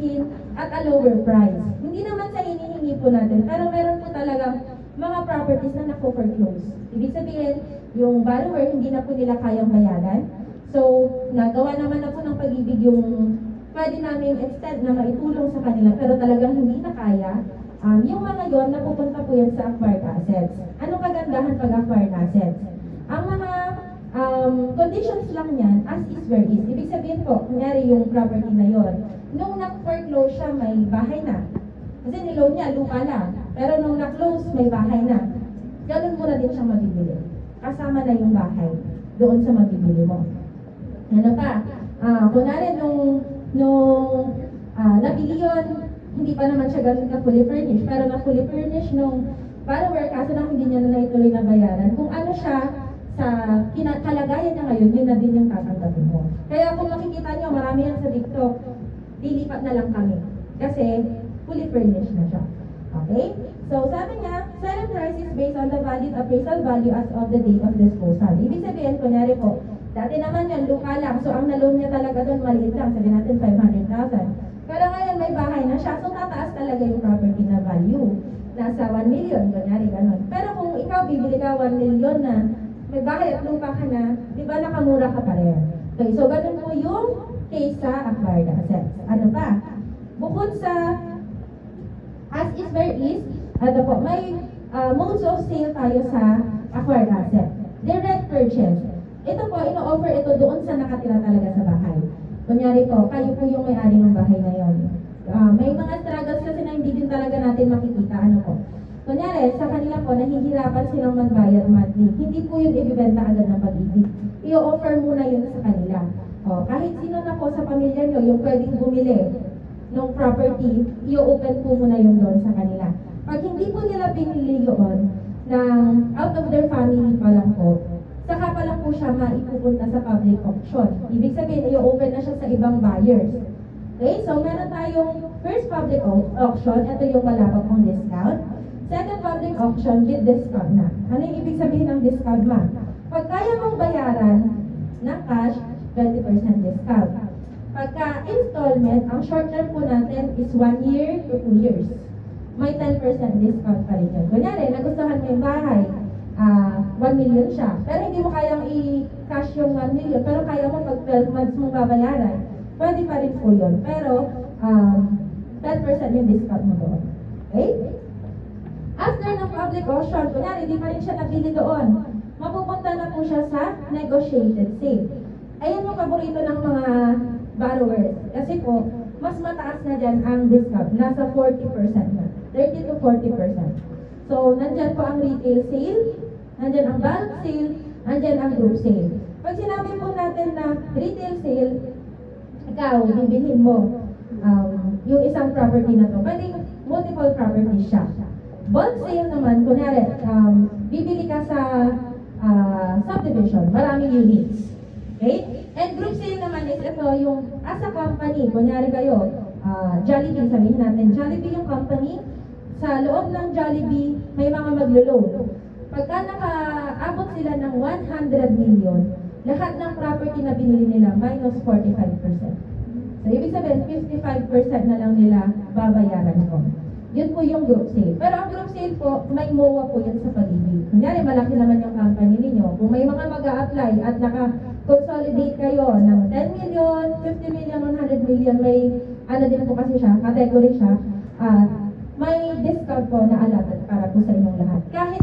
skin at a lower price. Hindi naman sa hinihingi po natin, pero meron po talagang mga properties na nako-foreclose. Ibig sabihin, yung borrower hindi na po nila kayang bayaran. So, nagawa naman na po ng Pag-ibig yung pwede namin extend na maitulong sa kanila, pero talagang hindi na kaya. Yung mga yon, napupunta po yan sa acquired assets. Anong kagandahan pag acquired assets? Ang mga conditions lang yan, as is where is. Ibig sabihin po, kunyari yung property na yon, nung nag-foreclose siya, may bahay na. Kasi niloan niya, lupa lang. Pero nung na-close, may bahay na. Ganun mo na din siyang mabibili. Kasama na yung bahay doon sa mabibili mo. Ano pa? Kunwari nung nabili yun, hindi pa naman siya ganun ka fully furnished, pero na fully furnished nung borrower, kaso lang hindi niya na naituloy na bayaran. Kung ano siya sa kalagayan niya ngayon, yun na din yung tatanggapin mo. Kaya kung makikita niyo, marami yan sa TikTok, dilipat na lang kami. Kasi fully furnished na siya. Okay? So, sabi niya, selling price is based on the valid appraisal value as of the date of disposal. Ibig sabihin, kunyari po, dati naman yan, lupa lang. So, ang naloan niya talaga doon, maliit lang. Sabi natin, 500,000. Pero ngayon, may bahay na siya. So, tataas talaga yung property na value. Nasa 1 million, kunyari, ganun. Pero kung ikaw, bibili ka 1 million na, may bahay at lupa ka na, di ba nakamura ka pa rin? Okay, so, ganun po yung case sa acquired assets. Ano pa? Bukod sa as is where is, ano po, may modes of sale tayo sa acquired asset. Direct purchase. Ito po, ino-offer ito doon sa nakatira talaga sa bahay. Kunyari po, kayo po yung may-ari ng bahay na yon. May mga struggles kasi na hindi din talaga natin makikita. Ano po? Kunyari, sa kanila po, nahihirapan silang magbayad monthly. Hindi po yun ibibenta agad ng Pag-ibig. I-offer muna yun sa kanila. Kahit sino na po sa pamilya nyo, yung pwedeng bumili ng property, i-open po muna yun doon sa kanila. Pag hindi po nila pinili yun, ng out of their family pa lang po, saka pa lang po siya maipupunta sa public auction. Ibig sabihin, i-open na siya sa ibang buyers. Okay? So, meron tayong first public auction. Ito yung malapag mong discount. Second public auction with discount na. Ano yung ibig sabihin ng discount, ma'am? Pag kaya mong bayaran ng cash, 20% discount. Pagka installment, ang short term po natin is 1 year to 2 years. May 10% discount pa rin yun. Kunyari, nagustuhan mo yung bahay, 1 million siya. Pero hindi mo kayang i-cash yung 1 million, pero kaya mo pag 12 months mong babayaran, pwede pa rin po yun. Pero, 10% yung discount mo doon. Okay? After ng public auction, kunyari, hindi pa rin siya nabili doon. Mapupunta na po siya sa negotiated sale. Ayan yung paborito ng mga borrowers. Kasi po, mas mataas na dyan ang discount. Nasa 40% na. 30 to 40%. So, nandyan po ang retail sale, nandyan ang bulk sale, nandyan ang group sale. Pag sinabi po natin na retail sale, ikaw, bibilhin mo yung isang property na to. Pwede multiple properties siya. Bulk sale naman, kunyari, bibili ka sa subdivision, maraming units. Okay? And group sale naman is ito yung as a company, kunyari kayo, Jollibee, sabihin natin, Jollibee yung company, sa loob ng Jollibee, may mga maglo-loan. Pagka nakaabot sila ng 100 million, lahat ng property na binili nila, minus 45%. So, ibig sabihin, 55% na lang nila babayaran ko. Yun po yung group sale. Pero ang group sale po, may MOA po yan sa Pag-ibig. Kunyari, malaki naman yung company ninyo. Kung may mga mag-a-apply at naka-consolidate kayo ng 10 million, 50 million, 100 million, may ano din po kasi siya, category siya, may discount po na allotted para po sa inyong lahat. Kahit